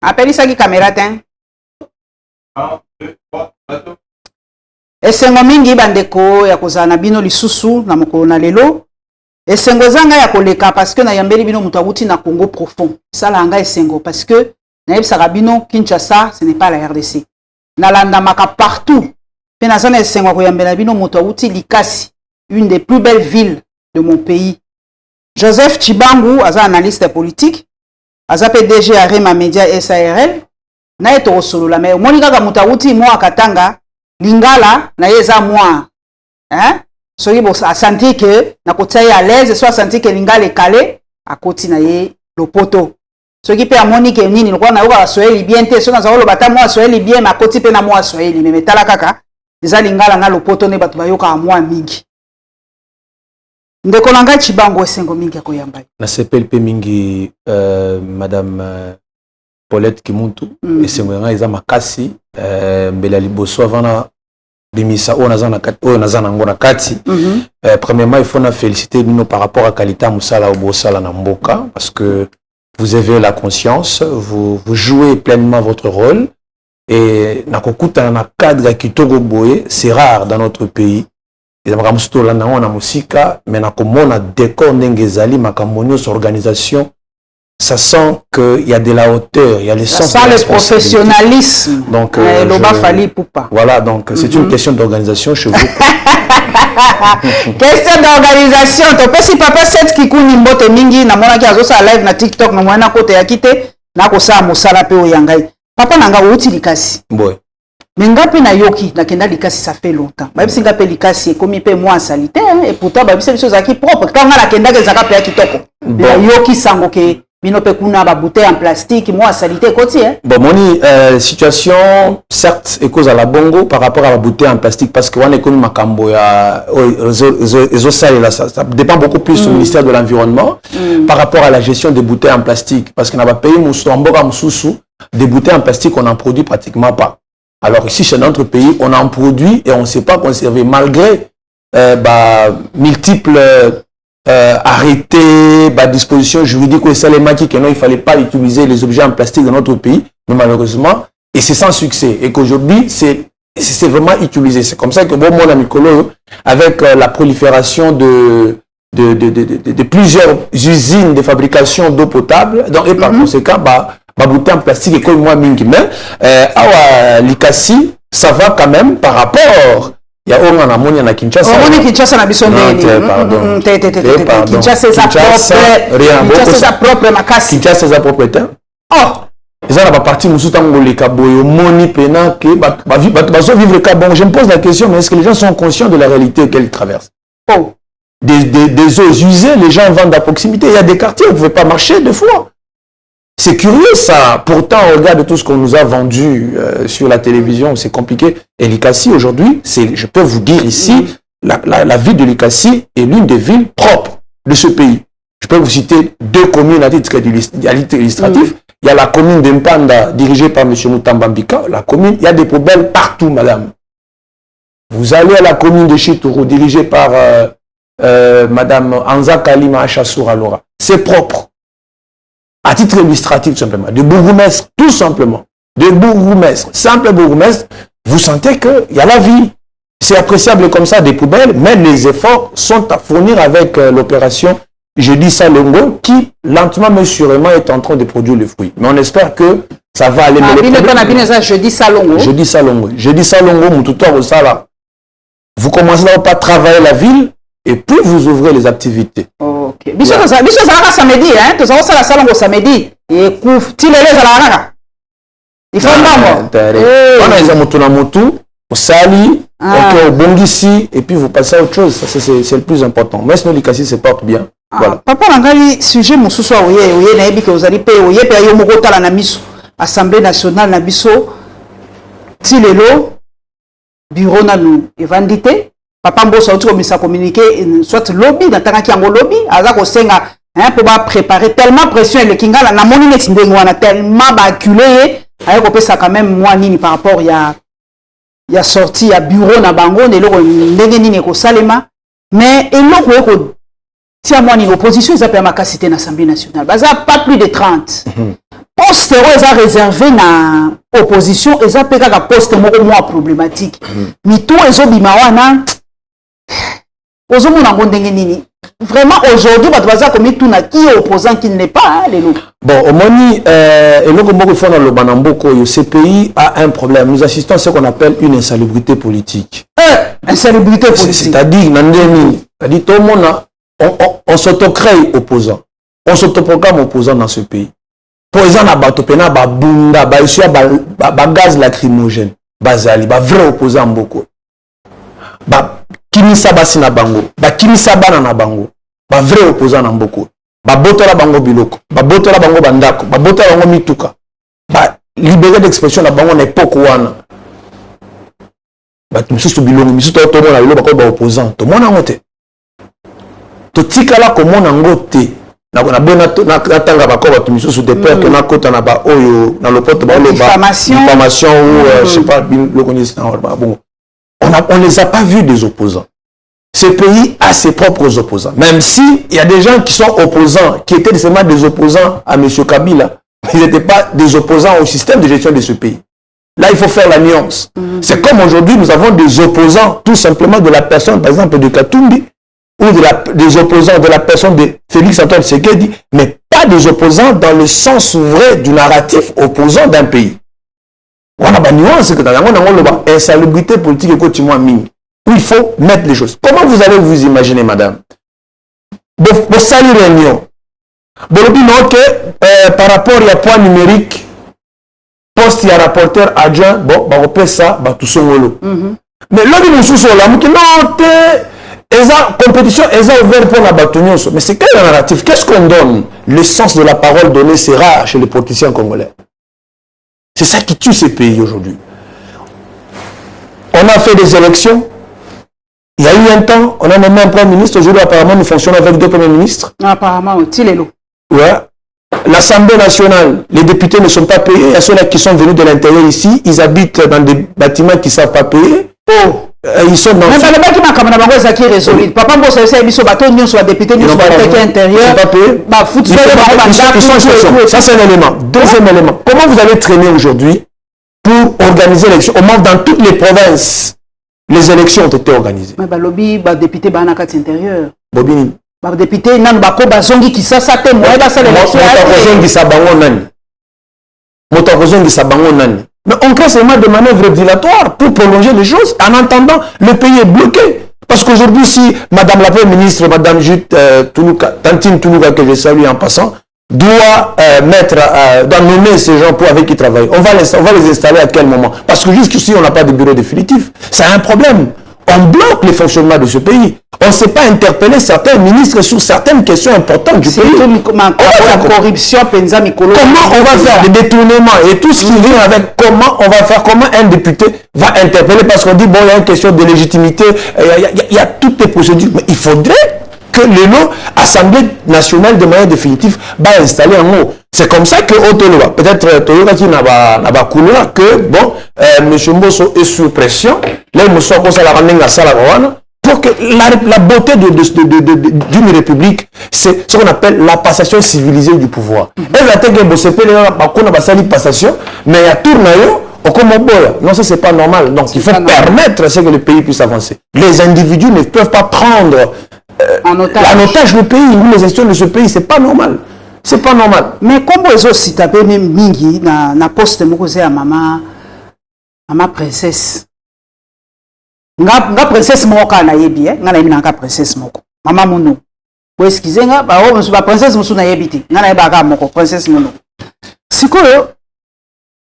Appelle ça qui caméra ten. Esengo mingi bandeko ya kozala na bino lisusu na mokolo na lelo. Esengo zanga ya koleka parce que na yambeli bino mutu abuti na Congo profond. Sala nga esengo parce que na yebisaka bino Kinshasa ce n'est pas la RDC. Na landa maka partout. Pe na zana esengo ko yambela bino mutu abuti Likasi, une des plus belles villes de mon pays. Joseph Chibangu aza analyste politique. Aza PDG à Rema Media SARL. Na eto solo la mais moni kaka mutu abuti mo akatanga Lingala na yeza moi. Hein? Soki bo a senti que na kotia à l'aise, soit senti que Lingala est calé à côté na ye lopoto. Soki pe amoni ke nini lokwa na yoka Swahili bien te, soki na zalo bata moi Swahili bien ma côté pe na moi Swahili mais metala kaka eza Lingala na lopoto ne batu bayoka moi mingi. Ndeko langa Chibango esengo mingi akoyamba. Na CPLP mingi madame Paulette Kimuntu esengo nga eza makasi mbela liboso avana bimisa o nazana ngona kati. Premièrement il faut na féliciter bino par rapport à qualité musala au bosala na mboka parce que vous avez la conscience, vous jouez pleinement votre rôle et na kokuta na cadre kitoko boye, c'est rare dans notre pays. Et makambo surtout là na musika mais na komona décor ndengezali makambo sur organisation. Ça sent qu'il y a de la hauteur, il y a le sens de le professionnalisme. Donc, voilà, donc c'est une question d'organisation chez vous. Question d'organisation. Tu peux si papa set qui kuni mbote mingi na mona ki azosa live na TikTok na mwana kote ya kite na kosa mosala pe oyangai. Papa nanga uti Likasi. Boy. Mais ngapi na yoki na kenda Likasi ça fait longtemps. Ba bisi ngapi Likasi e komi pe moi salité et pourtant ba bisi biso za ki propre. Quand na kenda ke zaka pe ya kitoko. La yoki sango ke bino pe kuna ba bouteille en plastique moi salité côté hein. Bon moni situation certes est cause à la bongo par rapport à la bouteille en plastique parce que on est connu makambo ya ça dépend beaucoup plus du ministère de l'environnement par rapport à la gestion des bouteilles en plastique parce que na ba pays mboka mususu des bouteilles en plastique on en produit pratiquement pas. Alors ici chez notre pays on en produit et on ne sait pas conserver malgré multiples arrêter la disposition juridique ou salématique que non il fallait pas utiliser les objets en plastique dans notre pays mais malheureusement et c'est sans succès et qu'aujourd'hui c'est vraiment utilisé. C'est comme ça que bon mon ami Kolo avec la prolifération de plusieurs usines de fabrication d'eau potable donc et par conséquent bouteille en plastique et comme moi mingi mais Likasi ça va quand même par rapport. Il y a un ammonia na Kinshasa. Kinshasa na biso ndeni. Pardon. Kinshasa sa propre makasi. Kinshasa sa propre terre. Oh. Ils ont la partie musuta ngoleka boyo moni pena que ba vivre ka bon. Je me pose la question mais est-ce que les gens sont conscients de la réalité qu'elles traversent? Oh. Des eaux usées, les gens vendent à proximité. Il y a des quartiers où vous ne pouvez pas marcher deux fois. C'est curieux ça. Pourtant, on regarde tout ce qu'on nous a vendu sur la télévision, c'est compliqué. Et Likasi aujourd'hui, je peux vous dire ici, la ville de Likasi est l'une des villes propres de ce pays. Je peux vous citer deux communes à titre illustratif. Il y a la commune d'Mpanda, dirigée par M. Moutambambika. La commune, il y a des poubelles partout, madame. Vous allez à la commune de Chitoro, dirigée par Madame Anza Kalima Achassoura Laura. C'est propre. À titre illustratif, tout simplement. De bourgmestre, tout simplement. De bourgmestre, simple bourgmestre, vous sentez qu'il y a la vie. C'est appréciable comme ça, des poubelles, mais les efforts sont à fournir avec l'opération Je dis Salongo, qui lentement mais sûrement est en train de produire le fruit. Mais on espère que ça va aller. Je dis Salongo. Je dis Salongo. Je dis Salongo, vous commencez à pas travailler la ville et puis vous ouvrez les activités. Ok. Biso ça samedi hein, tu ça la Salongo samedi et tu les à il faut maman. On a les mutuna mutu, au sali, au bongisi et puis vous passez à autre chose, ça c'est le plus important. Mais sinon Likasi se porte bien. Voilà. Papa nangali sujet mususu oye na yebi que vous allez payer oye pe yo moko tala na miso Assemblée nationale na biso ti lelo bureau na nous evandité papa mboso auto komisa communiquer soit lobby na tanga ki yango lobby aza ko senga hein pour ba préparer tellement pression le kingala na moni neti ndengo wana tellement ba acculé ayo ko pesa quand même moi nini par rapport ya sorti ya bureau na bango ndelo ndenge nini ko salema mais eloko ko si à moi ni opposition ils appellent ma capacité dans l'Assemblée nationale baza pas plus de 30 poste est réservé na opposition ils appellent ka poste moko moins problématique mito ezo bimawana ozo mona ngondenge nini vraiment aujourd'hui bato baza komi tuna qui est opposant qui n'est pas les loups. Bon au moni et le combo que font dans le Banamboko ce pays a un problème. Nous assistons à ce qu'on appelle une insalubrité politique. Insalubrité politique. C'est-à-dire nandeni, c'est-à-dire tout le monde on s'autocrée opposant. On s'autoproclame opposant dans ce pays. Pour exemple na bato pena ba bunda ba issue ba gaz lacrymogène, bazali ba vrai opposant mboko. Ba kimisa basi na bango, ba kimisa bana na bango, ba vrai opposant na mboko. Ba botola bango biloko, ba botola bango bandako, ba botola bango mituka. Ba libéré d'expression na bango na époque wana. Ba misusu bilongo, misusu to mona biloko ba opposant. To mona ngote. To tikala ko mona ngote. Na bona na tanga ba ko ba misusu de peur que na kota na ba oyo na lopoto ba diffamation ou je sais pas le connaissez na bon. On ne les a pas vus des opposants. Ce pays a ses propres opposants. Même si il y a des gens qui sont opposants, qui étaient seulement des opposants à M. Kabila, ils n'étaient pas des opposants au système de gestion de ce pays. Là, il faut faire la nuance. C'est comme aujourd'hui, nous avons des opposants tout simplement de la personne, par exemple, de Katumbi, ou des opposants de la personne de Félix Antoine Tshisekedi, mais pas des opposants dans le sens vrai du narratif opposant d'un pays. On a une nuance que dans la insalubrité politique et quotidien mine. Où il faut mettre les choses. Comment vous allez vous imaginer, madame? Vous saluez réunion. Vous que par rapport à point numérique, poste, il y a rapporteur adjoint, bon, on peut ça, tout son rôle. Mais là, nous sommes sur la non, la compétition est ouverte pour la bâtonnière. Mais c'est quel narratif? Qu'est-ce qu'on donne? Le sens de la parole donnée, c'est rare chez les politiciens congolais. C'est ça qui tue ces pays aujourd'hui. On a fait des élections. Il y a eu un temps, on a nommé un premier ministre. Aujourd'hui, apparemment, nous fonctionnons avec deux premiers ministres. Apparemment, Tilelo. Ouais. L'Assemblée nationale, les députés ne sont pas payés. Il y a ceux-là qui sont venus de l'intérieur ici. Ils habitent dans des bâtiments qui ne savent pas payer. Oh, ils sont dans... Mais ça ne veut pas qu'ils qui résolvent. Papa, moi, c'est un bateau, nous sommes députés, nous sommes à l'intérieur. Ils ne sont pas payés. Ça, c'est un élément. Deuxième élément. Comment vous allez traîner aujourd'hui pour organiser l'élection? Au moins, dans toutes les provinces, les élections ont été organisées. Mais lobby, député, banaka intérieur. Bobini. Député, nan bako bazongi qui ça te moi ba ça l'élection. Mais on crée seulement des manœuvres dilatoires pour prolonger les choses. En attendant, le pays est bloqué. Parce qu'aujourd'hui, si Madame la Première ministre, Madame Jute Tantine Toulouka, que je salue en passant, doit doit nommer ces gens pour avec qui travaillent. On va les installer à quel moment? Parce que jusqu'ici, on n'a pas de bureau définitif. C'est un problème. On bloque le fonctionnement de ce pays. On ne sait pas interpeller certains ministres sur certaines questions importantes du pays. Comment on va faire des détournements et tout ce qui vient avec comment on va faire, comment un député va interpeller parce qu'on dit, bon, il y a une question de légitimité, il y a toutes les procédures. Mais il faudrait que l'Assemblée nationale de manière définitive va installer en haut. C'est comme ça que Otoloba, peut-être Toyoka qui n'a pas couloir, que bon, M. Mbosso est sous pression, là il me semble que ça la ramène à Salawana, pour que la beauté d'une république, c'est ce qu'on appelle la passation civilisée du pouvoir. Et la tête de Bossepe, on a une passation, mais il y a tournayo. Non, ça c'est pas normal. Donc il faut permettre à ce que le pays puisse avancer. Les individus ne peuvent pas prendre en otage le pays ou les gestions de ce pays, c'est pas normal. C'est pas normal. Mais comme vous aussi tapé mingi na poste moko à maman princesse. Nga princesse moko na yebi nga na yebi na princesse moko. Maman mono. Vous excusez nga ba o ba princesse musu na yebi ti. Nga na yeba ka moko princesse mono. Sikoyo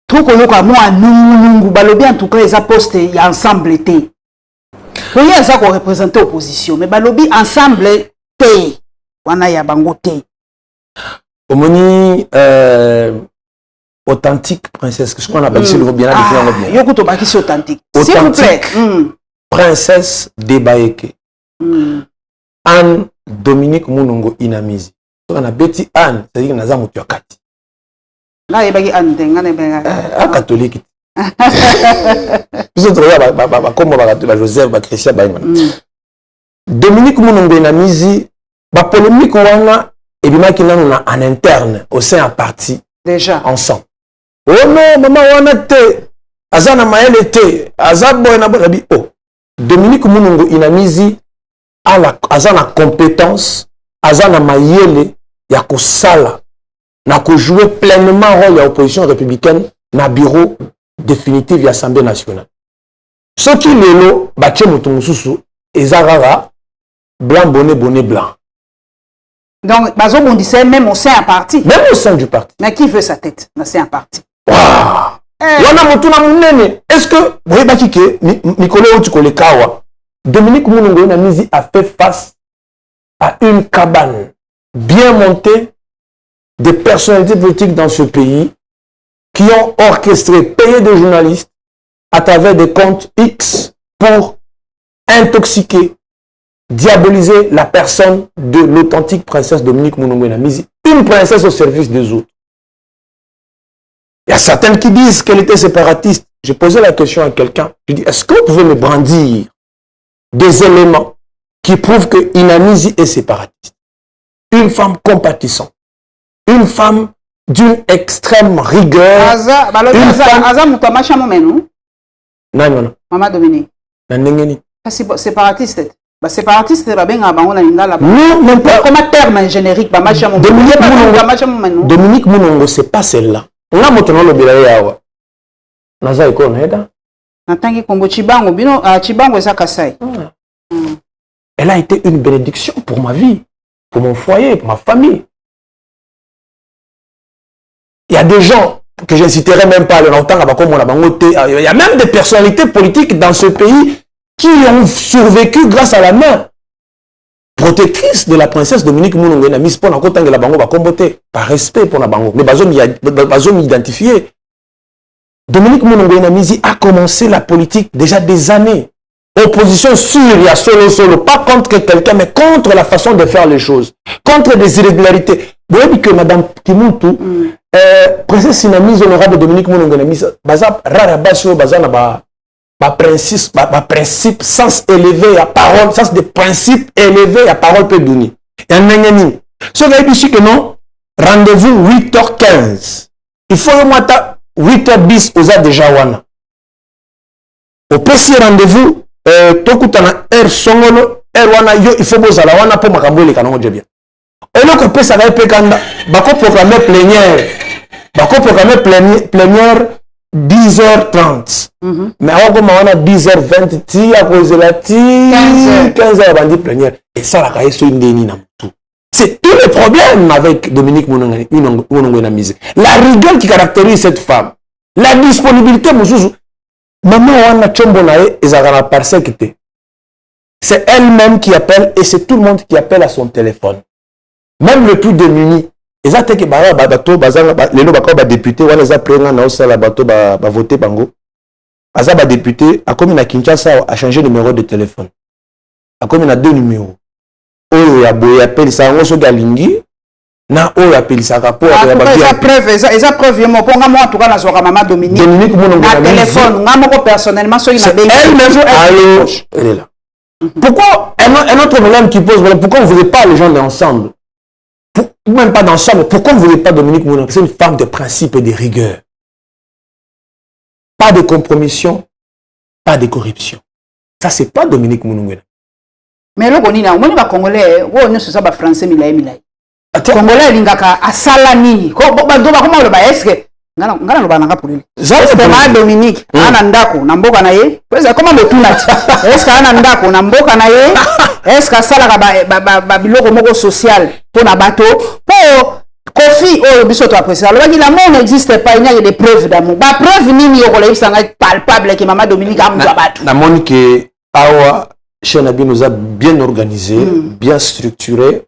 trop koyoka moi nungu balobi en tout cas les poste ya ensemble té. Oui, ça qu'on représente l'opposition, mais balobi ensemble té. Wana ya bango té. Omoni authentique princesse, qu'est-ce qu'on appelle le bien bien. Yokuto baki c'est authentique. S'il vous plaît. Princesse Debaeke. Anne Dominique Munongo Inamizi. On a Betty Anne, c'est-à-dire naza mutu akati. Là yebaki Anne ngane benga. Catholique. Vous êtes comme Joseph, Christian. Dominique Munongo Inamizi La polémique, et bien, en interne, au sein du parti. Déjà. Ensemble. Oh non, maman, on a été. Azana Maël était. Azabo, oh. Dominique Mounongo, il a mis à la compétence, Azana Maël, il y a sala. N'a que jouer pleinement rôle de l'opposition républicaine dans le bureau définitif de l'Assemblée nationale. Ce qui est là, Baché Moutoumoussou, et Zarara, blanc, bonnet, blanc. Donc, Bazo Bondissé, même au sein du parti. Même au sein du parti. Mais qui veut sa tête dans un parti? Waouh! Est-ce que, vous voyez, Nicolas Otukolekawa, Dominique Mounongo a fait face à une cabane bien montée de personnalités politiques dans ce pays qui ont orchestré, payé des journalistes à travers des comptes X pour intoxiquer, diaboliser la personne de l'authentique princesse Dominique Mounongo Namizi, une princesse au service des autres. Il y a certaines qui disent qu'elle était séparatiste. J'ai posé la question à quelqu'un. Je dis, est-ce que vous pouvez me brandir des éléments qui prouvent que Inamizi est séparatiste? Une femme compatissante. Une femme d'une extrême rigueur. Aza Moutamacha Momeno. Non. Maman Dominique. Séparatiste. Séparatiste, c'est non, même pas. Comme un terme générique. Dominique Mounongo, c'est pas celle-là. On a maintenant le bilan. Naza iko naeda. Natangi kombo Chibango bino Chibango eza Kasai. Elle a été une bénédiction pour ma vie, pour mon foyer, pour ma famille. Il y a des gens que je ne citerai même pas, il y a même des personnalités politiques dans ce pays qui ont survécu grâce à la main protectrice de la princesse Dominique Mounongo na mise pour la côte de la bango ba comboté par respect pour la bango mais bazom identifié. Dominique Mounongo na mise a commencé la politique déjà des années. Opposition sûre, il y a solo, pas contre quelqu'un, mais contre la façon de faire les choses, contre des irrégularités. Vous voyez que Madame Kimuntu, princesse Sinamise honorable Dominique Mounongo na mise, baza rara baso baza na ba principe, sens élevé à parole, sens de principe élevé à parole peut donner. Et en nengeni. Ce qui est ici que non, rendez-vous 8h15. Il faut au moins 8h10 aux a déjà wana. Au PC rendez-vous, tokutana air songolo, air wana yo, il faut boza la wana pour makambo le kanongo bien. Et donc, peut ça va être pekanda, bako programmer plénière. Bako programmer plénière 10h30. Mais avant qu'on a 10h20, à cause de la 15h bandi plénière. Et ça, la cahier sur une déni na tout. C'est tout le problème avec Dominique Mounongo na mise. La rigueur qui caractérise cette femme. La disponibilité, Moussouzou. Maman wana chombo nae ezagana persécuté. C'est elle-même qui appelle et c'est tout le monde qui appelle à son téléphone. Même le plus démuni. Ils ont été que les lois députés, ils ont pris la bateau, voté bango. Azaba député, a comme na Kinshasa a changé de numéro de téléphone. A comme na 2 numéros. Oh ya boy appelle ça on so galingi na oh appelle ça rapport ya ba eza preuve mo ponga mo en tout cas na soka maman Dominique na téléphone ngamo ko personnellement so ina bengi elle est là. Pourquoi un autre problème qui pose pourquoi on ne voulait pas les gens ensemble? Même pas d'ensemble. Pourquoi vous ne voulez pas Dominique Mounongo? C'est une femme de principe et de rigueur. Pas de compromission, pas de corruption. Ça, c'est pas Dominique Mounongo. Mais là, on est Congolais, on est sur ça, français, Milaï. Congolais, il y a un salami. Comment on va est-ce que ngana lo bananga pour lui. Est-ce que Dominique ana ndako na mboka na ye? Comment le tuna? Est-ce que ana ndako na mboka na ye? Est-ce que ça la biloko moko social pour na bateau pour Kofi oh biso to apprécier. Alors l'amour n'existe pas, il y a des preuves d'amour. Ba preuve nini yo kola ibisa palpable que maman Dominique a mwa bateau. Na moni que awa chaîne abi nous a bien organisé, bien structuré.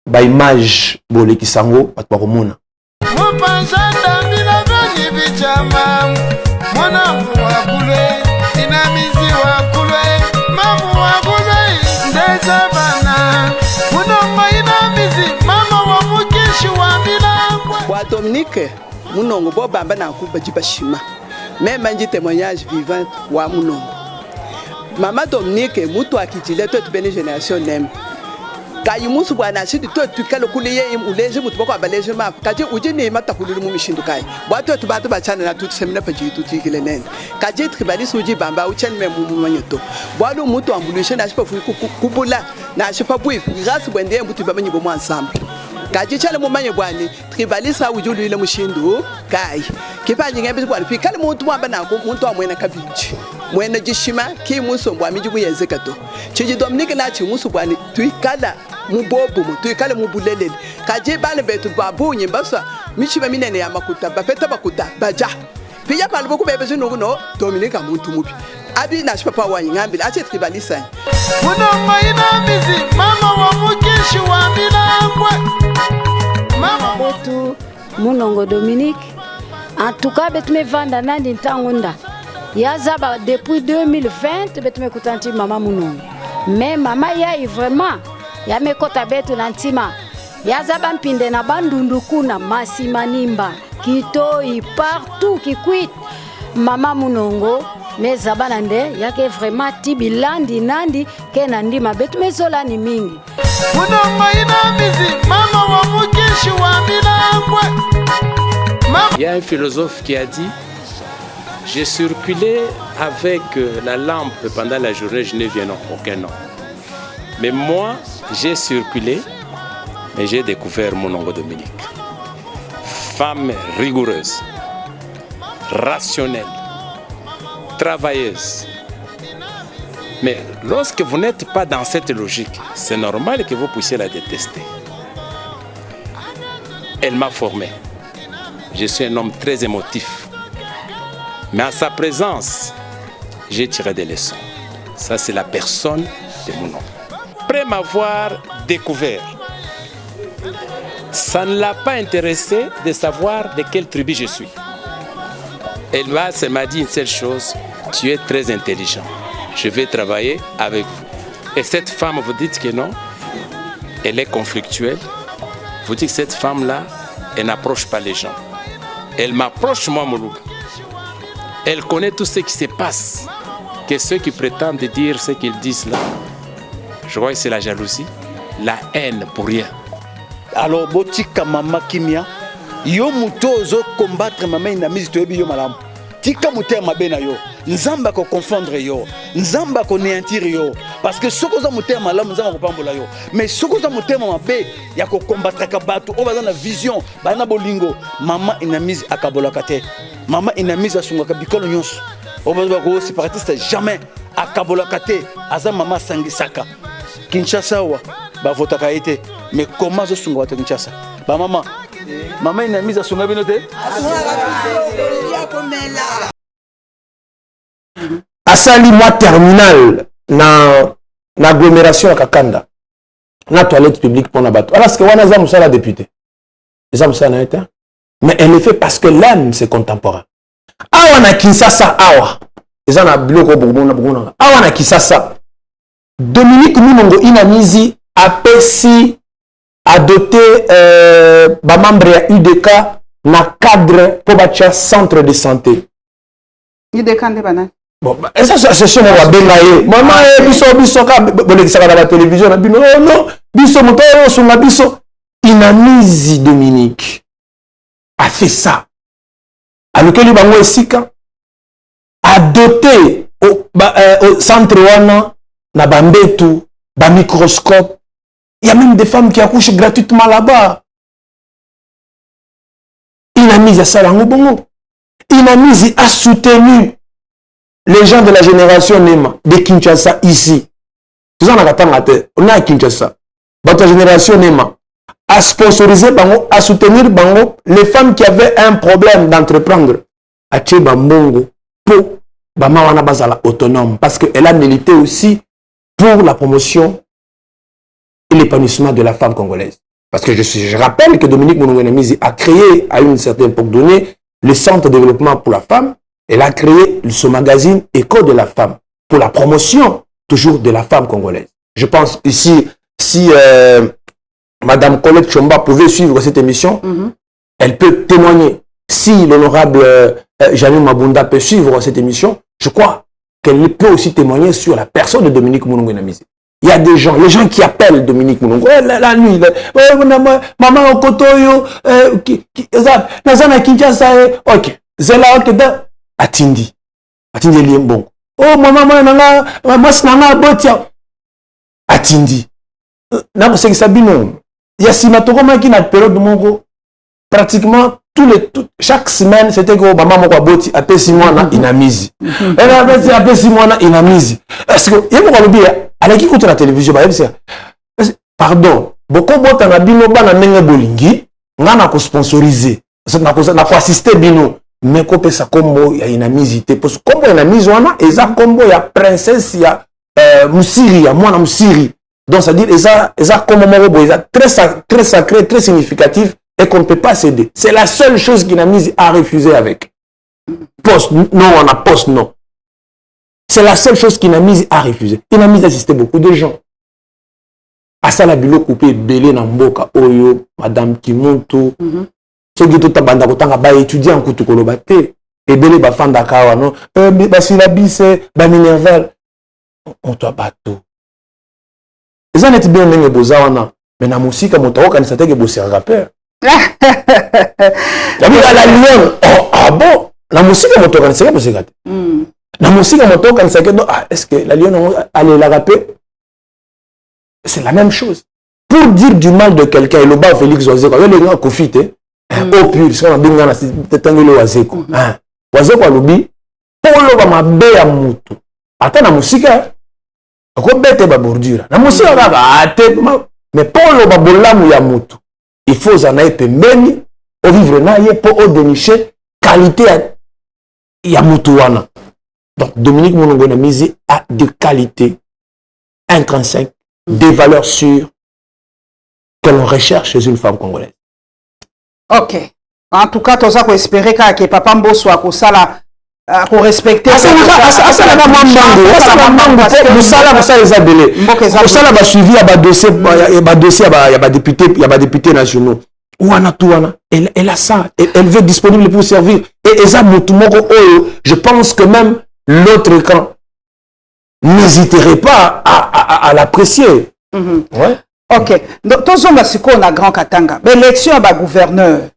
Ba image bolé ki sango patwa komona. Kwa Dominique Mounongo bo bamba na kuba jibashima. Même un témoignage vivant wa Mounongo. Maman Dominique mutu akitile toute belle génération n'aime. kayi musu bwana shidi to tukalo kuliye uleje mutu kwa baleje ma kaje uje ne mata kululu mu mishindu kai bwato to bato bachana na tutu semina paji tutu kilenen kaje tribali suji bamba uchen me mu manyoto bwalo mutu ambulishe na shipa fu kubula na shipa bui gasu bwende mutu bamanyi bo ensemble kaje chale mu manye bwani tribali sa ujulu ile mushindu kai kipanyi ngembe bwani fi kale mutu mwamba na ko mutu amwena kabinchi mwena jishima ki muso bwa miji buyenze kato chiji Dominique na chi muso bwani tuikala mubobo tuikala mubulelele kaje bale betu babu nyembasa michiba minene ya makuta bapeta bakuta baja piya balbo ku bebe zinu no Dominique muntu mubi abi na papa wa ngambi ache tribalisa munongo ina mizi mama wa mukishi wa milangwe mama betu munongo Dominique en tout cas betu me vanda nandi ntangunda yazaba depuis 2020 betu me kutanti mama munongo mais mama yai vraiment ya me kota betu na ntima yazaba mpinde na bandundu kuna masimanimba kitoi partout kikwit mama munongo mezaba nande yake vraiment tibilandi nandi ke nandi mabetu mezola ni mingi munongo ina mizi mama wa mukishi wa milangwe. Il y a un philosophe qui a dit: j'ai circulé avec la lampe pendant la journée, je n'ai vu aucun homme. Mais moi, j'ai circulé, mais j'ai découvert Munongo Dominique. Femme rigoureuse, rationnelle, travailleuse. Mais lorsque vous n'êtes pas dans cette logique, c'est normal que vous puissiez la détester. Elle m'a formé. Je suis un homme très émotif. Mais à sa présence, j'ai tiré des leçons. Ça, c'est la personne de mon homme. Après m'avoir découvert, ça ne l'a pas intéressé de savoir de quelle tribu je suis. Elle m'a dit une seule chose: tu es très intelligent. Je vais travailler avec vous. Et cette femme, vous dites que non, elle est conflictuelle. Vous dites que cette femme-là, elle n'approche pas les gens. Elle m'approche, moi, Moulouga. Elle connaît tout ce qui se passe. Que ceux qui prétendent dire ce qu'ils disent là, je crois que c'est la jalousie, la haine pour rien. Alors, botika mama kimia, yo mutozo combattre mama inamizi toyebi yo malamu. Tika mutema bena yo, nzamba ko confondre yo, nzamba ko néantir yo, parce que soko za mutema malamu nzamba ko pambola yo, mais soko za mutema mabe ya ko combattre ka bato o bazana vision, bana bolingo, mama inamizi akabola kate. Mama inamizi asunga ka bikolo nyonso. O bazwa ko séparatiste jamais akabola kate, aza mama sangisaka. Kinshasa wa ba votaka été, mais comment zo sunga wa Kinshasa? Ba mama inamizi asunga bino te? Asali moi terminal na agglomération à Kakanda. Na toilette publique pour na bateau. Alors, ce que wana za musala député. Ça musala na été. Mais elle le fait parce que l'aime ses contemporains. Awa na Kinshasa awa. Eza na biloko bourbon. Awa na Kinshasa. Dominique Munongo inamizi apesi a doté ba membre ya UDK na cadre pour bâtir centre de santé. UDK nde bana. Bon, ça c'est sur moi bengaye. Maman biso ka boleki saka na la télévision na bino. Oh non, biso moto sur na biso. Inamizi Dominique a fait ça. Alukeli bango esika a doté au centre wana na bambetu, ba microscope. Il y a même des femmes qui accouchent gratuitement là-bas. Inamizi a salango bongo. Inamizi a soutenu les gens de la génération Nema de Kinshasa ici. On a Kinshasa. Votre génération Nema a sponsorisé Bango, a soutenir Bango, les femmes qui avaient un problème d'entreprendre. A tché Bambongo pour Bama Wana Bazala autonome. Parce qu'elle a milité aussi pour la promotion et l'épanouissement de la femme congolaise. Parce que je rappelle que Dominique Munongo a créé à une certaine époque donnée le centre de développement pour la femme. Elle a créé ce magazine Écho de la femme pour la promotion toujours de la femme congolaise. Je pense ici, si Madame Colette Chomba pouvait suivre cette émission, elle peut témoigner. Si l'honorable Janine Mabunda peut suivre cette émission, je crois qu'elle peut aussi témoigner sur la personne de Dominique Munongo Inamizi. Il y a des gens, les gens qui appellent Dominique Moulongo, la nuit, maman au kotoyo, nazana Kinshasa, ok, zela ok, atindi liembon. Oh maman, nanga botia, atindi. Nako c'est sabino. Il y a simatokoma qui n'a période de mongo, pratiquement chaque semaine, c'était que maman moko boti après 6 mois na inamizi. Après 6 mois na inamizi. Est-ce que il y a beaucoup de alors qui écoute la télévision, pardon, beaucoup bota na bino bana ndenge bolingi, ngana ko sponsoriser, na ko assister bino, mais ko pesa kombo ya inamizité parce que kombo inamizi wana eza kombo ya princesse ya musiri ya mwana musiri. Donc ça dit eza kombo moko eza très sacré, très significatif et qu'on ne peut pas céder. C'est la seule chose qu'Inamizi a refusé avec. Poste, non, on a poste, non. C'est la seule chose qu'Inamizi a refusé. Inamizi a assisté beaucoup de gens. Asala bilo coupé belé na mboka oyo madame Kimuntu. Ce qui tout abanda kotanga ba étudiant kutu koloba te et belé ba fanda kawa non ba silabise ba minerval on doit bateau. Les années bien nenge bozawana mais na musika moto kanisa teke bosser rappeur. La Lyon, ah bon, la musique moto kanisa ke bosser gate. La musique moto kanisa ke est-ce que la Lyon allait la rapper? C'est la même chose. Pour dire du mal de quelqu'un, et le bas Félix Wazeko, il y a les gens qui fitent, au pur, c'est comme un tétangelo Wazeko. Wazeko alobi, pour le ma be ya mutu. Attends la musique, ko bete ba bordure. La musique va mais pour le babolamu ya mutu. Il faut en aller pembeni, au vivre naïe pour au dénicher qualité ya mutu wana. Donc Dominique Moulongo Namizi a des qualités intrinsèques, des valeurs sûres que l'on recherche chez une femme congolaise. Ok. En tout cas, tu as espéré que papa Mbo soit pour ça là, pour respecter. Ça va suivi, il y a des députés nationaux. Elle a ça, elle veut être disponible pour servir. Et je pense que même l'autre camp n'hésiterait pas à l'apprécier. Ouais. Ok. Donc, tous on a grand Katanga. Mais l'élection à gouverneur.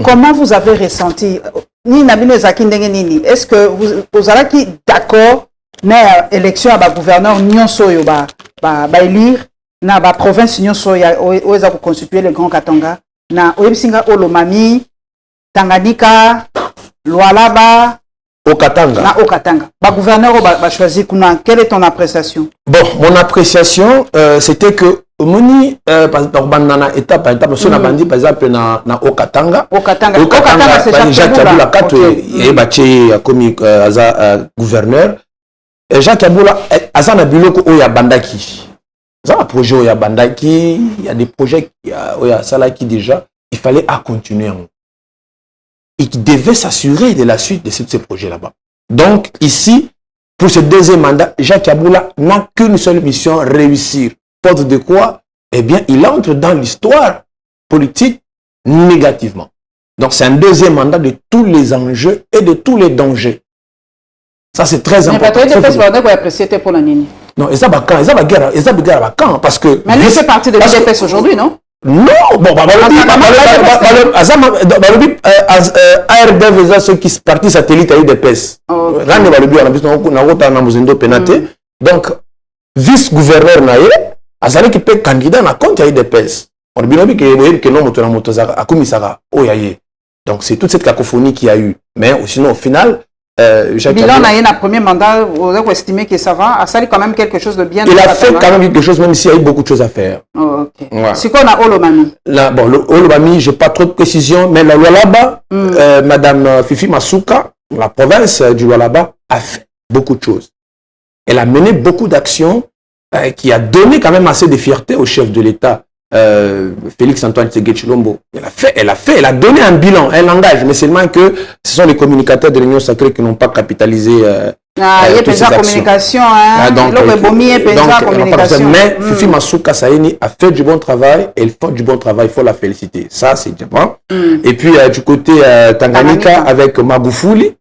Comment vous avez ressenti? Est-ce que vous avez d'accord mais élection à gouverneur élire na ba province oza constituer le grand Katanga na oyebsinga Olomami Tanganyika Lualaba Okatanga. Na Okatanga. Ba gouverneur ba choisi kuna. Quelle est ton appréciation? Bon, mon appréciation c'était que moni par exemple banana étape par étape sur la bandi par exemple na Okatanga. Okatanga c'est Jacques Kabila 4 et baché comme gouverneur. Jacques Kabila azana biloko oya bandaki. Ça un projet oya bandaki, il y a des projets oya salaki déjà, il fallait continuer. Et qui devait s'assurer de la suite de ces projets là-bas. Donc ici, pour ce deuxième mandat, Jacques Kabila n'a qu'une seule mission, réussir. Faute de quoi, eh bien, il entre dans l'histoire politique négativement. Donc c'est un deuxième mandat de tous les enjeux et de tous les dangers. Ça c'est très important. Non, et ça va quand, parce que... Mais lui fait partie de l'UDPS aujourd'hui, non? Non, bon, ARDF est ceux qui sont partis satellites à l'UDPS. Donc, vice-gouverneur Naye, Azali qui peut candidat na compte à l'UDPS. On a bien vu que non, donc c'est toute cette cacophonie qu'il y a eu. Mais sinon, au final, Bilan Naye, na premier mandat, vous avez estimé que ça va. Azali quand même quelque chose de bien. Il a fait quand même quelque chose, même s'il y a eu beaucoup de choses à faire. Oh, ok. Ouais. C'est qu'on a Olomami. Là, bon, Olomami, je n'ai pas trop de précision, mais la Lualaba, Madame Fifi Masuka, la province du Lualaba, a fait beaucoup de choses. Elle a mené beaucoup d'actions qui a donné quand même assez de fierté au chef de l'État, Félix Antoine Tshisekedi Tshilombo. Elle a donné un bilan, un langage, mais seulement que ce sont les communicateurs de l'Union sacrée qui n'ont pas capitalisé il y a déjà communication, hein. Mais Fifi Masuka Saini a fait du bon travail, elle fait du bon travail, il faut la féliciter. Ça, c'est bien. Et puis, du côté Tanganyika, avec Magufuli,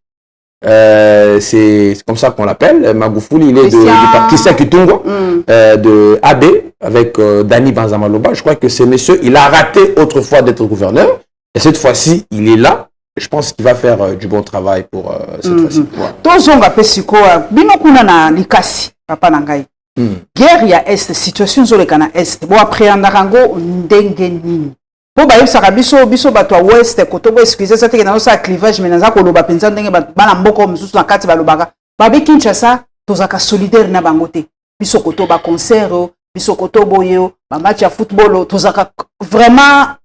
c'est comme ça qu'on l'appelle. Magufuli, il est du parti Christian Kitungo, de AB, avec Dani Banzamaloba. Je crois que ce monsieur, il a raté autrefois d'être gouverneur. Et cette fois-ci, il est là. Je pense qu'il va faire du bon travail pour cette fois-ci. Tozonga pesiko bino kuna na likasi papa nangai. Guerre ya est situation zoleka na est. Bo appréhender ngo ndenge nini. Po ba yebisaka biso bato ya ouest koto bo excuse ça teke na osa clivage mais naza koloba penza ndenge bana mboko mususu na kati balobaka. Babi Kinshasa tozaka solidaire na bango te. Biso koto ba concert, biso koto boyo, ba match ya football tozaka vraiment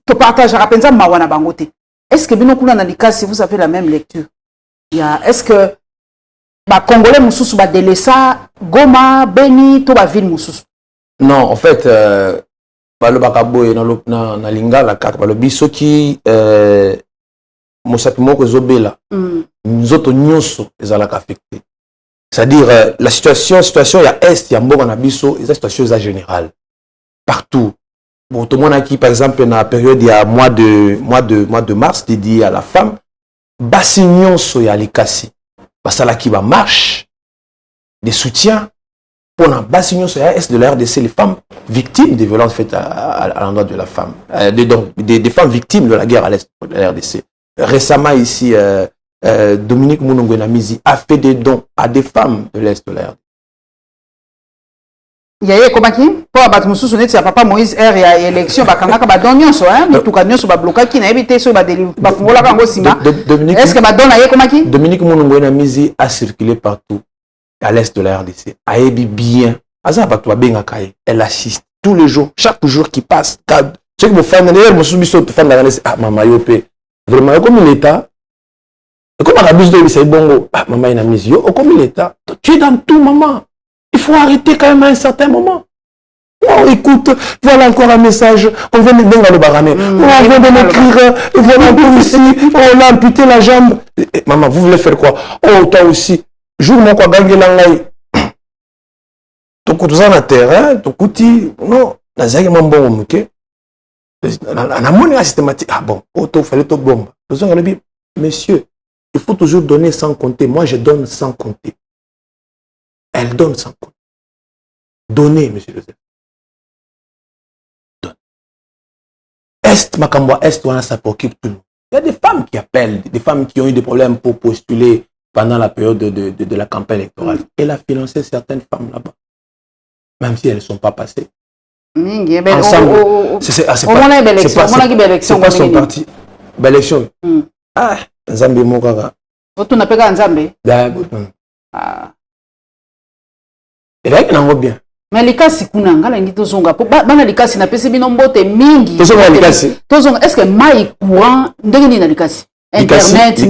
to partage penza mawana bango te. Est-ce que bino kuna na likasi vous avez la même lecture? Est-ce que ba Congolais mususu ba delesa Goma, Beni, to ba ville mususu? Non, en fait le bakaboye na lingala kaka le biso ki mosapi moko zobela nzoto nyonso ezalaka affecté. C'est-à-dire la situation ya est ya mboka na biso eza situation eza générale partout. Bon, tout le monde qui, par exemple, dans la période, il y a mois de mars dédié à la femme, Bassignon soya likasi, basala qui va marche, des soutiens pour la Bassignon soya est de la RDC, les femmes victimes des violences faites à l'endroit de la femme, des femmes victimes de la guerre à l'est de la RDC. Récemment ici, Dominique Mounongo Namizi a fait des dons à des femmes de l'est de la RDC. Yaye komaki po abatu mususu neti ya papa Moïse R ya élection bakangaka ba don nyonso mutuka nyonso ba bloquaki na ebité so ba délivre ba fungola kango sima. Est-ce que ba don yaye komaki? Dominique Mounongo Namizi a circulé partout à l'est de la RDC. Ayebi bien. Aza batu benga kaye. Elle assiste tous les jours, chaque jour qui passe. Ceux qui me font d'ailleurs mususu biso te font la maman yope. Vraiment comme l'état. Comme on a besoin de c'est bongo. Maman Namizi yo comme l'état. Tu es dans tout maman. Il faut arrêter quand même à un certain moment. Oh, écoute, voilà encore un message. On vient de me dans le baramé. On vient de m'écrire. Voilà pour ici. On a amputé la jambe. Maman, vous voulez faire quoi? Oh, toi aussi. Jour moi quoi gagner l'anglais. Ton coup de na terrain, ton couti. Non, la zague mon bon, ok. En amont systématique. Ah bon, auto fallait tout bombe. Monsieur, il faut toujours donner sans compter. Moi, je donne sans compter. Elle donne sans compte. Donnez, monsieur Joseph. Donne. Est, Makamboa, Est, ça préoccupe tout le monde. Il y a des femmes qui appellent, des femmes qui ont eu des problèmes pour postuler pendant la période de la campagne électorale. Elle a financé certaines femmes là-bas. Même si elles ne sont pas passées. Ensemble. C'est pas son parti. Belle élection. Ah, Nzambe Mokara. Tu n'as pas Nzambe? Ah. Et là, bien. Mais les cas, c'est qu'on a un tozonga. Bana les cas, c'est na pesi binombote mingi. Tozonga les cas. Tozonga. Est-ce que maï courant ndenge na les cas? Internet, là,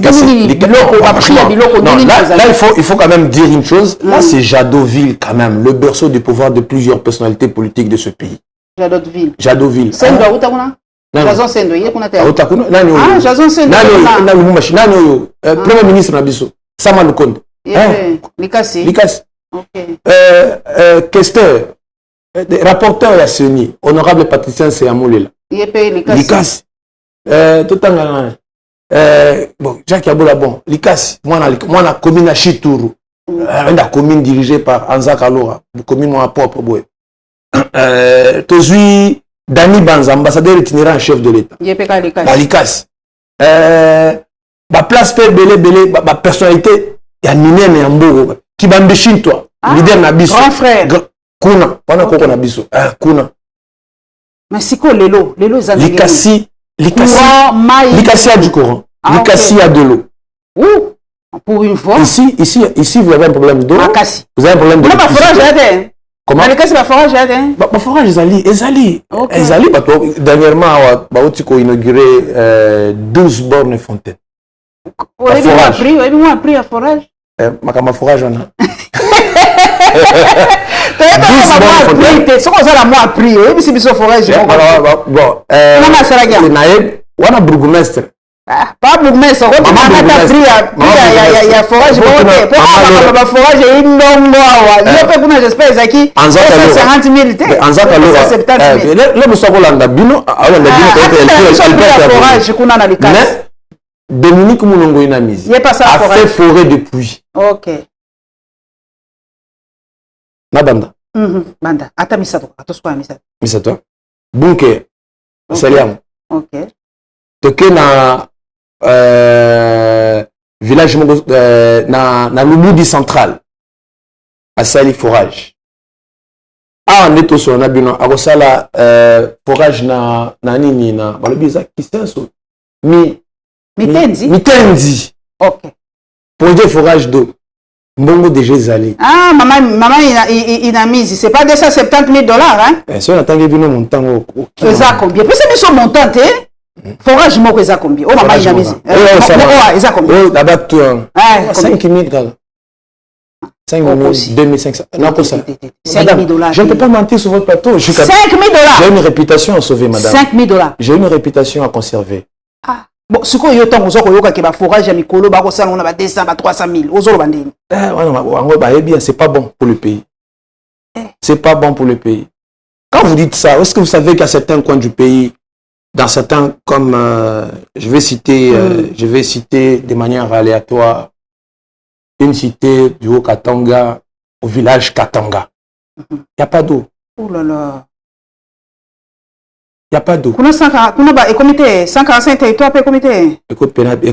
il faut quand même dire une chose. Là, c'est Jadoville quand même, le berceau du pouvoir de plusieurs personnalités politiques de ce pays. Jadoville. C'est une route à Jason Sendo, il y a qu'on a terre. Ah, Jason Sendo. Premier ministre Nabiso. Sama Lukonde. Likasi. Ok. Questeur, rapporteur à CENI, honorable Patricien Seyamoulela. Likasi. Tout en bon, Jacques Aboula, bon, Likasi, moi, la commune à Chitourou, la commune dirigée par Anzak Alora, la commune moi propre, boy. Tozui, Dani Banza, ambassadeur itinérant chef de l'État. Likasi. Ma place peut belé, ma personnalité, il y a Nine et Ambogo. Qui bambéchine toi, leader Nabiso. Grand frère. Kuna, pendant qu'on a Nabiso. Kuna. Mais c'est quoi Lélo? Lélo, ça Likasi a du courant. Likasi a de l'eau. Ouh, pour une fois. Ici, vous avez un problème d'eau. Vous avez un problème d'eau. Non, ma forage, comment? Likasi, ma forage, ma forage, Ezali. Ezali, dernièrement, on a inauguré 12 bornes fontaines. Oui, on a pris à forage. Ma forage, on a. C'est quoi ça la moi appris? Oui, c'est bien forage. Bon, on a bourgmestre. Pas bourgmestre, on a pris à forage. Pourquoi forage est une longue j'espère, Zaki. 150 000. Le forage qu'on a dans les cas. Dominique Moulongo Inamizi a fait forêt de puits. Ok. Nabanda. Banda. Ata misato. Atoswa misato. Misato. Bunker. Saliam. Ok. Toke na village na Lubudi central. À Sali forage. Ah, on est au sol, on a bien akosala forage na nini na balobiza kisenso. Mitenzi. Ok. Projet forage d'eau. Mbongo déjà zali. Ah, maman Inamizi, c'est pas $270 000, hein? Si on attend que vino montant Ça combien? Parce que son montant, forage moko ça combien? Oh, maman Inamizi. Oh, ça combien? Oh, d'abord tout. 5 000 $. 5 000, 2500. Non, pas ça. $5 000. Je ne peux pas mentir sur votre plateau. 5 000 $. J'ai une réputation à sauver, madame. 5 000 $. J'ai une réputation à conserver. Ah. Bon, ce qu'on y a tant que ça, forage à Mikolo, on a 200 000, 300 000. C'est pas bon pour le pays. C'est pas bon pour le pays. Quand vous dites ça, est-ce que vous savez qu'à certains coins du pays, dans certains, comme je vais citer de manière aléatoire, une cité du Haut-Katanga au village Katanga. Il n'y a pas d'eau. Oh là là. Il n'y a pas d'eau. Et comité 145 territoires, comité. Et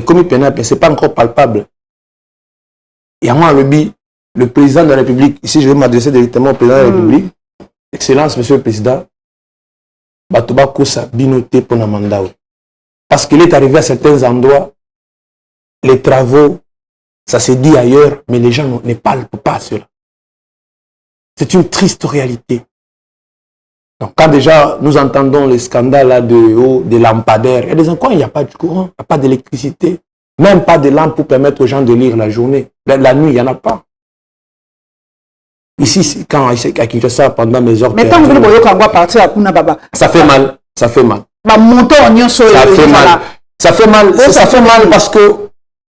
comité, ce n'est pas encore palpable. Et à moi, le président de la République, ici je vais m'adresser directement au président de la République, Excellence, Monsieur le Président, Batoba Kosa binoté pour un mandat. Parce qu'il est arrivé à certains endroits, les travaux, ça se dit ailleurs, mais les gens ne parlent pas cela. C'est une triste réalité. Donc, quand déjà nous entendons les scandales là de lampadaires, il y a des endroits où il n'y a pas de courant, il n'y a pas d'électricité, même pas de lampes pour permettre aux gens de lire la journée. La nuit, il n'y en a pas. Ici, quand à Kinshasa, pendant mes heures... Mais tant que vous partir à Kuna Baba... Ça fait mal, ça fait mal. Ça fait mal. Ça fait mal, ça fait mal parce que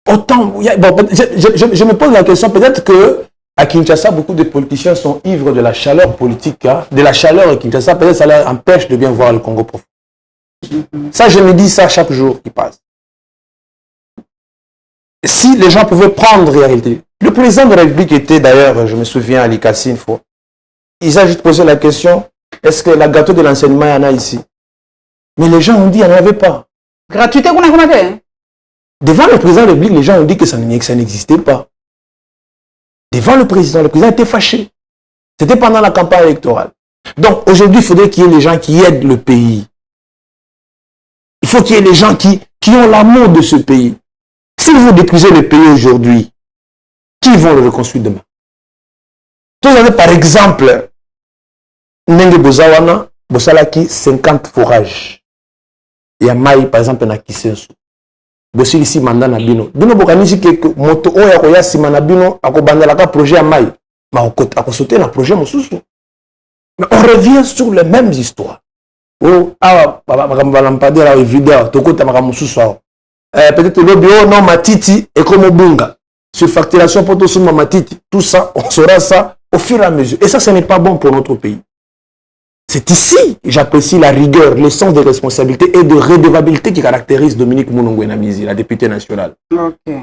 autant... Bon, je me pose la question, peut-être que à Kinshasa, beaucoup de politiciens sont ivres de la chaleur politique, hein, de la chaleur à Kinshasa, peut-être ça leur empêche de bien voir le Congo profond. Ça, je me dis ça chaque jour qui passe. Si les gens pouvaient prendre réalité... Le président de la République était d'ailleurs, je me souviens, à l'ICACI une fois. Il a juste posé la question, est-ce que la gâteau de l'enseignement, il y en a ici? Mais les gens ont dit, il n'y en avait pas. Gratuité, qu'on a commandé, hein? Devant le président de la République, les gens ont dit que ça n'existait pas. Devant le président était fâché. C'était pendant la campagne électorale. Donc aujourd'hui, il faudrait qu'il y ait des gens qui aident le pays. Il faut qu'il y ait des gens qui ont l'amour de ce pays. Si vous détruisez le pays aujourd'hui, qui vont le reconstruire demain? Vous avez par exemple, Nenge Bozawana, Bosalaki, 50 forages. Il y a Maï, par exemple, na Kisensu. Bosili ici, mandat na bino. Bino bokanisi que moto oya koya sima na bino, akobandalaka projet à Maï. Mais on sauté na projet mosusu. Mais on revient sur les mêmes histoires. Oh, ah, balampade la vidéo, tokota makamususu. Peut-être le bio, non, matiti, et comme bunga. Sur facturation pour tout ce matiti, tout ça, on saura ça au fur et à mesure. Et ça, ce n'est pas bon pour notre pays. C'est ici que j'apprécie la rigueur, le sens de responsabilité et de redevabilité qui caractérise Dominique Moulongo Inamizi, la députée nationale,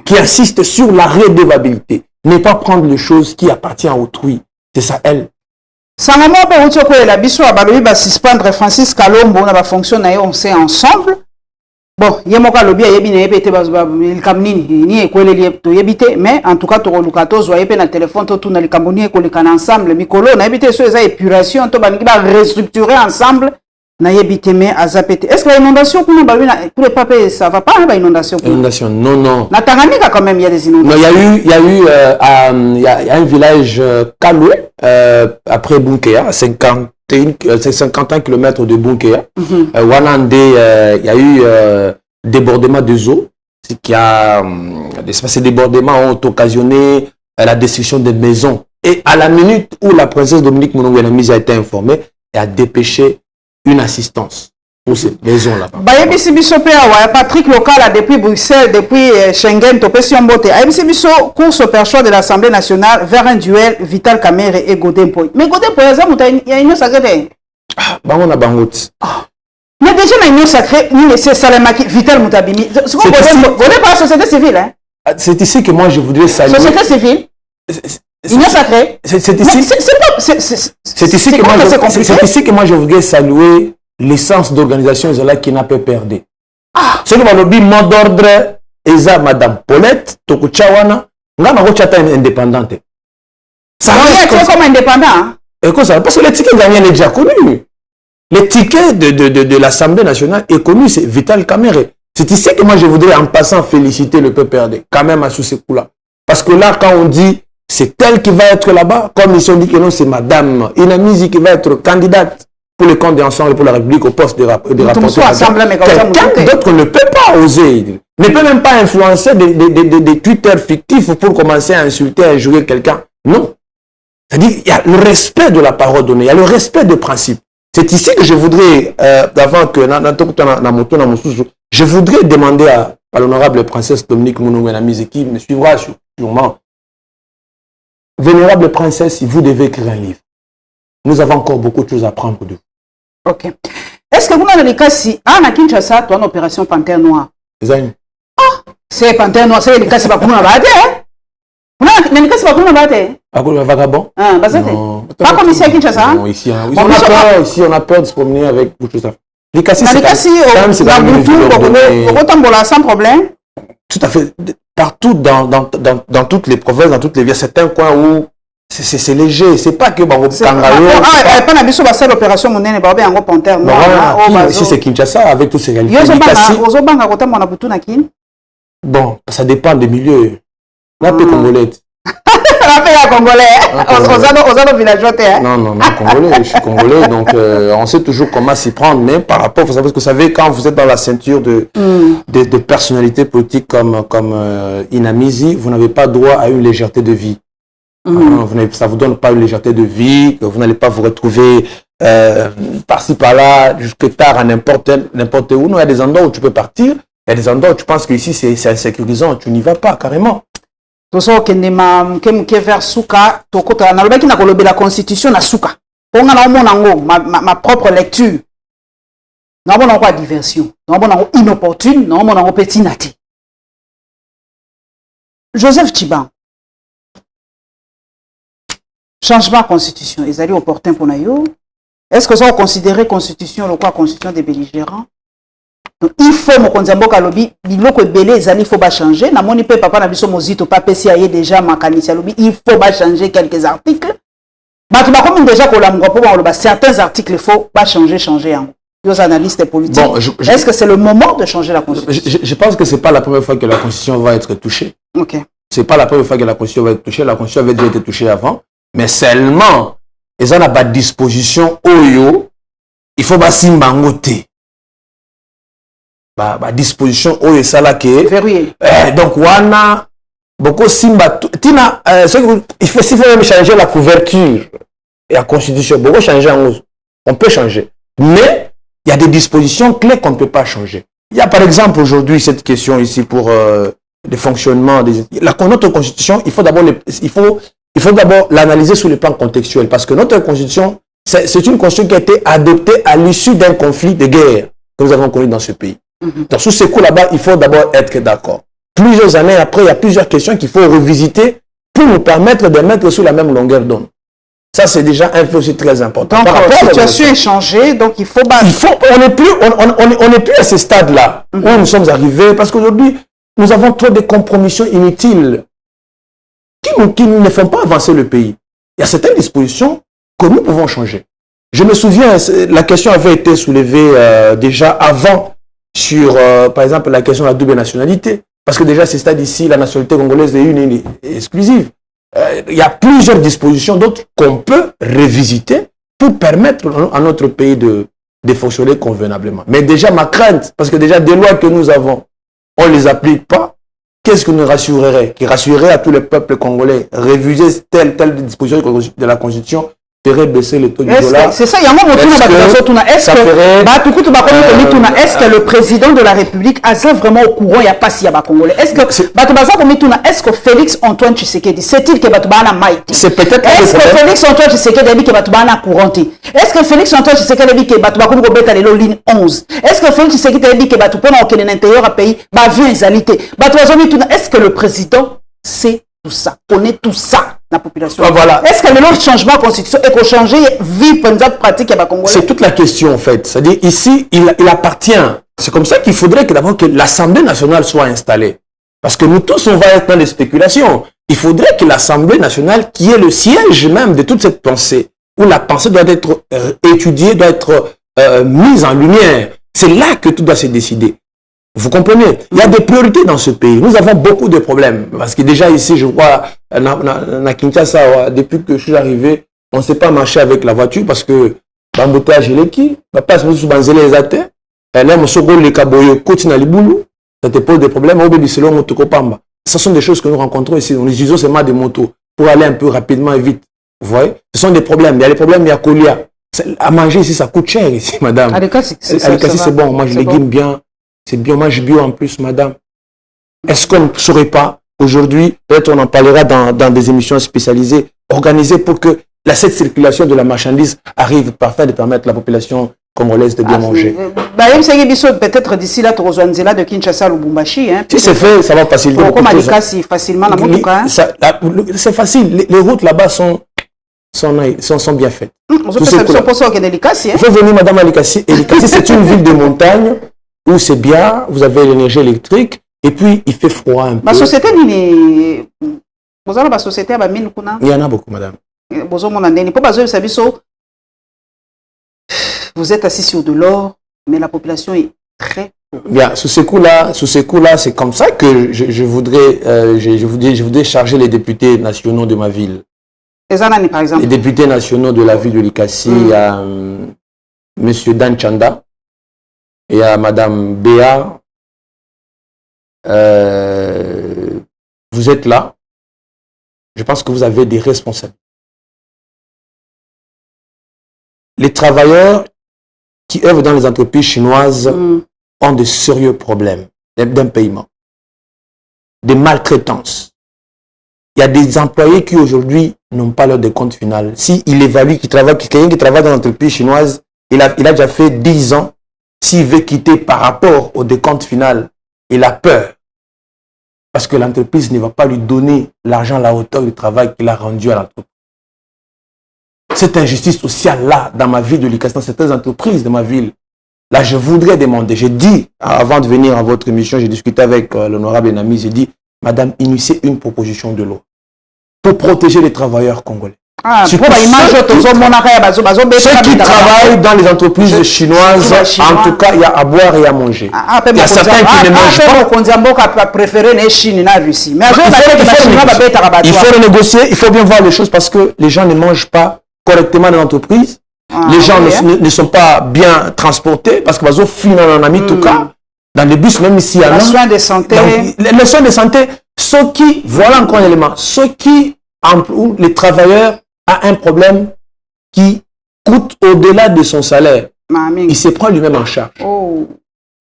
qui insiste sur la redevabilité. Ne pas prendre les choses qui appartiennent à autrui. C'est ça, elle. Sans moment, la biso a balobi va suspendre Francis Kalombo, on a fonctionné, on sait ensemble. Bon, il y a mon cas, le bien, il y a des camnini, il y a mais en tout cas, tu as le téléphone, tu as le camoni, tu as ensemble, Mikolo, on a évité sur les épurations, tu as restructurer ensemble, on a évité, mais à zapéter. Est-ce que l'inondation, pour les papiers, ça va pas, l'inondation? Inondation, non, non. La Tanganyika, quand même, il y a des inondations. Non, il y a un village Kaloué, après Bunkea, 51 km de Bunkea. Wanande, il y a eu débordement des eaux. Ces débordements ont occasionné la destruction des maisons. Et à la minute où la princesse Dominique Moulongo Inamizi a été informée, elle a dépêché une assistance pour ces maisons-là. Patrick Local, depuis Bruxelles, depuis Schengen, course au perchoir de l'Assemblée nationale vers un duel Vital Kamerhe et Godin Poy. Mais Godin Poy, il y a une sacrée. Ah, on a bangout. Mais déjà, dans l'union sacrée, c'est Salamaki, Vital Moutabimi. Vous n'êtes pas la société civile, hein? C'est ici que moi je voudrais saluer. Société civile, union sacrée. C'est ici que moi je voudrais saluer l'essence d'organisation Isola qui n'a pas perdu. Ce que je dis, mot d'ordre, Eza Madame Paulette, Tokuchawana, nga ma chata indépendante. Ça va être comme indépendant. Et quoi ça? Parce que le ticket gagnant est déjà connu. Le ticket de l'Assemblée nationale est connu, c'est Vital Kamerhe. C'est ici que moi je voudrais en passant féliciter le PPRD, quand même à sous ce coup-là. Parce que là, quand on dit c'est elle qui va être là-bas, comme ils ont dit que non, c'est Madame Inamizi qui va être candidate pour le compte d'ensemble pour la République au poste de rapporteur. Quelqu'un d'autre ne peut pas oser, ne peut même pas influencer des Twitter fictifs pour commencer à insulter, à injurer quelqu'un. Non. C'est-à-dire, il y a le respect de la parole donnée, il y a le respect des principes. C'est ici que je voudrais, avant que je voudrais demander à l'honorable princesse Dominique Mounou-Menamizi qui me suivra sûrement. Vénérable princesse, vous devez écrire un livre. Nous avons encore beaucoup de choses à apprendre de vous. Ok. Est-ce que vous avez le cas si, à Kinshasa, tu as une opération Panthère Noire? C'est Panthère Noire, c'est le cas si pas pour nous abattre, hein? Vous avez le cas si pas pour nous abattre, hein? Vagabond? Pas comme ici à Kinshasa? Non, ici on a peur de se promener avec beaucoup de choses. Les cas si, sans problème. Tout à fait. Partout dans toutes les provinces, dans toutes les villes, c'est un coin où c'est léger. C'est pas que l'opération monnaie en Panthère. Ici c'est Kinshasa avec tous ces réalités. Bon, ça dépend des milieux. Là, peu congolais. Non, congolais, je suis congolais, donc on sait toujours comment s'y prendre, mais par rapport, vous savez, quand vous êtes dans la ceinture de personnalités politiques comme Inamizi, vous n'avez pas droit à une légèreté de vie. Ça ne vous donne pas une légèreté de vie, que vous n'allez pas vous retrouver par-ci, par-là, jusque tard à n'importe où. Non, il y a des endroits où tu peux partir, il y a des endroits où tu penses qu'ici c'est insécurisant, tu n'y vas pas carrément. Vers Souka, la constitution na Souka. Ma propre lecture. Nous avons quoi diversion. Nous avons inopportune, nous avons pétinaté. Joseph Tchiban. Changement de constitution. Ils allaient opportun pour nous. Est-ce que ça va considérer constitution, le quoi constitution des belligérants? Donc, il faut me konzambo kalobi biloko belé zali faut pas changer na moni pe papa na biso mozito pas pesi aye déjà makanisi lobi il faut pas changer quelques articles ba tu ba comme déjà ko la mgopo ba certains articles il faut pas changer hein les analystes politiques bon, est-ce que c'est le moment de changer la constitution? Je pense que c'est pas la première fois que la constitution va être touchée. OK. C'est pas la première fois que la constitution va être touchée, la constitution avait déjà été touchée avant, mais seulement ils ont pas disposition oyo il faut pas simbangote. Disposition oyo esala ke donc wana beaucoup simba tina il faut même changer la couverture et la constitution beaucoup changer on peut changer mais il y a des dispositions clés qu'on ne peut pas changer. Il y a par exemple aujourd'hui cette question ici pour le fonctionnement notre constitution, il faut d'abord l'analyser sur le plan contextuel parce que notre constitution c'est une constitution qui a été adoptée à l'issue d'un conflit de guerre que nous avons connu dans ce pays. Dans sous ces coups là-bas, il faut d'abord être d'accord. Plusieurs années après, il y a plusieurs questions qu'il faut revisiter pour nous permettre de mettre sur la même longueur d'onde. Ça, c'est déjà un fait aussi très important. Donc, la situation est changée, donc il faut... on n'est plus à ce stade-là où nous sommes arrivés, parce qu'aujourd'hui, nous avons trop de compromissions inutiles qui ne font pas avancer le pays. Il y a certaines dispositions que nous pouvons changer. Je me souviens, la question avait été soulevée déjà avant sur, par exemple, la question de la double nationalité. Parce que déjà, c'est stade ici, la nationalité congolaise est une et exclusive. Il y a plusieurs dispositions d'autres qu'on peut revisiter pour permettre à notre pays de fonctionner convenablement. Mais déjà, ma crainte, parce que déjà, des lois que nous avons, on ne les applique pas, qu'est-ce que nous rassurerait? Qui rassurerait à tous les peuples congolais, réviser telle disposition de la Constitution ferait baisser le taux du dollar? C'est ça, il y a un moment où est-ce que le président de la République a ça vraiment au courant, il n'y a pas si il y a Congolais? Est-ce que Félix Antoine Tshisekedi, c'est-il que Batubana Maïti? C'est peut-être est-ce que Félix Antoine Tshisekedi a dit que Batubana Couranti? Est-ce que Félix Antoine Tshisekedi a dit que Batubana Kobeta les ligne 11? Est-ce que Félix Tshisekedi a dit que Batubana au l'intérieur à pays bavion exalité? Est-ce que le président sait tout ça, connaît tout ça, la population? Voilà. Est-ce que le changement de constitution est qu'on changer vie pratique à Congolais? C'est toute la question en fait. C'est-à-dire ici, il appartient. C'est comme ça qu'il faudrait que d'abord que l'Assemblée nationale soit installée. Parce que nous tous, on va être dans des spéculations. Il faudrait que l'Assemblée nationale, qui est le siège même de toute cette pensée, où la pensée doit être étudiée, doit être mise en lumière, c'est là que tout doit se décider. Vous comprenez? Il y a des priorités dans ce pays. Nous avons beaucoup de problèmes. Parce que déjà ici, je vois, à Kinshasa, depuis que je suis arrivé, on ne sait pas marcher avec la voiture parce que l'embouteillage est qui, papa, c'est sous banzele les athées, elle aime ce gros les caboyos, côté na liboulou, ça te pose des problèmes, au bébé, selon motokopamba. Ce sont des choses que nous rencontrons ici. Nous utilisons seulement des motos pour aller un peu rapidement et vite. Vous voyez? Ce sont des problèmes. Il y a des problèmes, il y a colia. À manger ici, ça coûte cher ici, madame. Alikasi, c'est bon. Moi, je légume bien. C'est bien, moi je bio en plus, madame. Est-ce qu'on ne saurait pas, aujourd'hui, peut-être on en parlera dans des émissions spécialisées, organisées pour que cette circulation de la marchandise arrive parfait de permettre à la population congolaise de bien manger. Peut-être d'ici là, tu rejoins de Kinshasa, Lubumbashi. Si c'est fait, ça va faciliter. Comme Alikasi, facilement, c'est facile. Les routes là-bas sont bien faites. Il faut venir, madame Alikasi. Alikasi, c'est une ville de montagne où c'est bien, vous avez l'énergie électrique, et puis il fait froid un peu. La société, il y en a beaucoup, madame. Vous êtes assis sur de l'or, mais la population est très pauvre. Bien, sous ce coup-là, c'est comme ça que je voudrais charger les députés nationaux de ma ville. Par exemple. Les députés nationaux de la ville de Likasi, il y a M. Dan Chanda, il y a Madame Béa, vous êtes là. Je pense que vous avez des responsabilités. Les travailleurs qui œuvrent dans les entreprises chinoises ont de sérieux problèmes d'impayement, de maltraitance. Il y a des employés qui aujourd'hui n'ont pas leur décompte final. S'il évalue quelqu'un qui travaille dans l'entreprise chinoise, il a déjà fait 10 ans. S'il veut quitter par rapport au décompte final, il a peur. Parce que l'entreprise ne va pas lui donner l'argent à la hauteur du travail qu'il a rendu à l'entreprise. Cette injustice sociale-là, dans ma ville de Likasi, dans certaines entreprises de ma ville, là, je voudrais demander, j'ai dit, avant de venir à votre émission, j'ai discuté avec l'honorable Enami, j'ai dit, madame, initiez une proposition de loi pour protéger les travailleurs congolais. Ceux qui travaillent dans les entreprises chinoises, en tout cas, il y a à boire et à manger. Il y a certains qui ne mangent pas. Il faut renégocier, il faut bien voir les choses parce que les gens ne mangent pas correctement dans l'entreprise. Les gens ne sont pas bien transportés parce que dans les bus, même ici, il y a les soins de santé. Les soins de santé, ceux qui, voilà encore un élément, ceux qui, les travailleurs, a un problème qui coûte au-delà de son salaire. Il se prend lui-même en charge.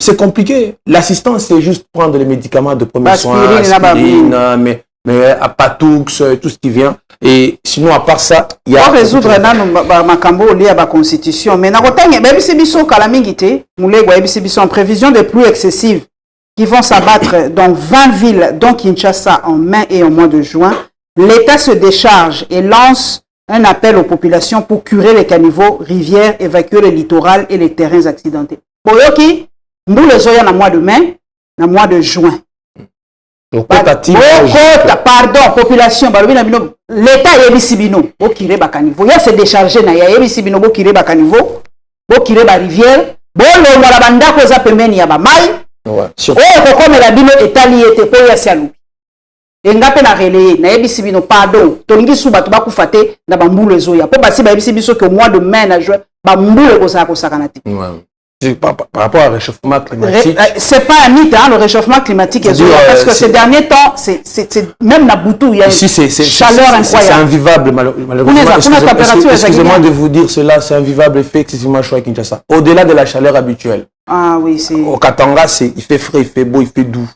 C'est compliqué. L'assistance, c'est juste prendre les médicaments de premier soin, aspirine, mais Apatoux, tout ce qui vient. Et sinon, à part ça, il y a... Pour résoudre ma cambo lié à la constitution, mais en prévision de pluies excessives qui vont s'abattre dans 20 villes, dont Kinshasa, en mai et au mois de juin, l'État se décharge et lance un appel aux populations pour curer les caniveaux, rivières, évacuer le littoral et les terrains accidentés. Boyoki, nous les zoya dans le mois de mai, dans le mois de juin. Pardon, population, l'État est bisibino, bo kire ba caniveau. Il y a se décharger na ya bisibino bo kire ba caniveau, bo kire ba rivière, bo lo mala banda ko za pembeni ya ba mai. Ko comme la bino etali ete ko ya salu. Engape na relayer na yebisi bino pardon tolingi su bato bakufate na bambulu ezoya po basi ba yebisi biso que au mois de mai na juin bambulu ko saka na te. Par rapport au réchauffement climatique. C'est pas un mythe, hein, le réchauffement climatique. Parce que ces derniers temps, c'est même Naboutou, il y a une chaleur incroyable. C'est invivable, malheureusement. Excusez-moi de vous dire cela, c'est invivable, il fait excessivement chaud à Kinshasa. Au-delà de la chaleur habituelle. Ah oui, c'est... Au Katanga, il fait frais, il fait beau, il fait doux.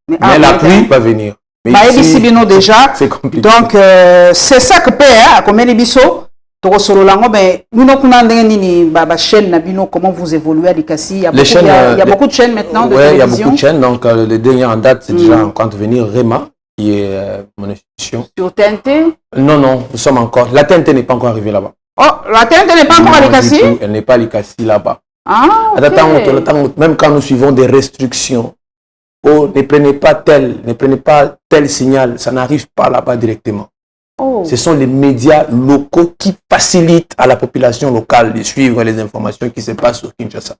Mais la pluie va venir. Mais ici, déjà, c'est compliqué. Donc, c'est ça que paie, hein, comme les bisous. Comment vous évoluez à l'Ikasi? Il y a beaucoup de chaînes maintenant. Oui, il y a beaucoup de chaînes. Donc, le dernier en date, c'est déjà en train de venir Rema, qui est mon institution. Sur TNT? Non, nous sommes encore. La TNT n'est pas encore arrivée là-bas. Oh, la TNT n'est pas encore à l'Ikasi? Elle n'est pas à l'Ikasi là-bas. Ah, okay. Même quand nous suivons des restrictions, ne prenez pas tel signal, ça n'arrive pas là-bas directement. Oh. Ce sont les médias locaux qui facilitent à la population locale de suivre les informations qui se passent au Kinshasa.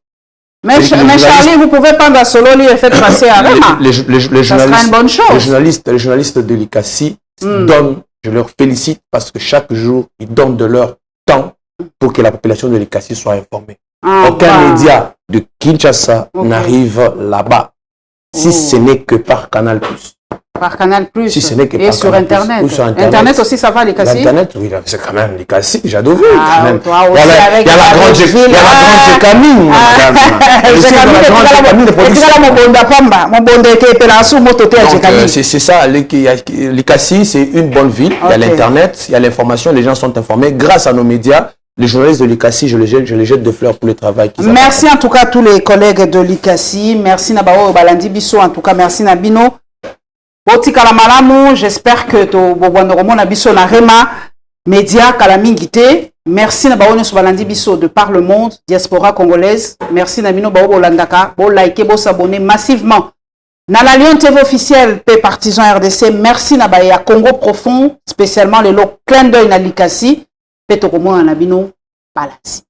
Mais Charlie, vous pouvez prendre à solo et faire passer à Rema. Ça sera une bonne chose. Les journalistes de l'Ikasi donnent, je leur félicite parce que chaque jour, ils donnent de leur temps pour que la population de l'Ikasi soit informée. Aucun média de Kinshasa n'arrive là-bas, si ce n'est que par Canal+. Par Canal+. Si ce n'est que et par sur Canal+. Internet. Ou sur Internet. Internet aussi, ça va, les cassis? Internet, oui, c'est quand même les cassis, j'adore. Il y a la grande Camille. C'est ça, les cassis, c'est une bonne ville. Il y a l'Internet, il y a l'information, les gens sont informés. Grâce à nos médias, les journalistes de l'Ikasi, je les jette de fleurs pour le travail qu'ils apportent. Merci en tout cas à tous les collègues de l'Ikasi. Merci Nabao Balandi Bisso. En tout cas, merci Nabino. Botika la malamu, j'espère que to Bobwandoromo Nabiso na Rema Média Kalamingite. Merci Nabao Nyoso Balandi Bisso de par le monde, diaspora congolaise. Merci Nabino Bao Bolandaka. Bo like, bo s'abonner massivement. Na la Lyon TV officielle, P partisan RDC. Merci Nabaya Congo profond, spécialement les lots clin d'œil na l'Ikasi. Peto Komo Nabino Balasi.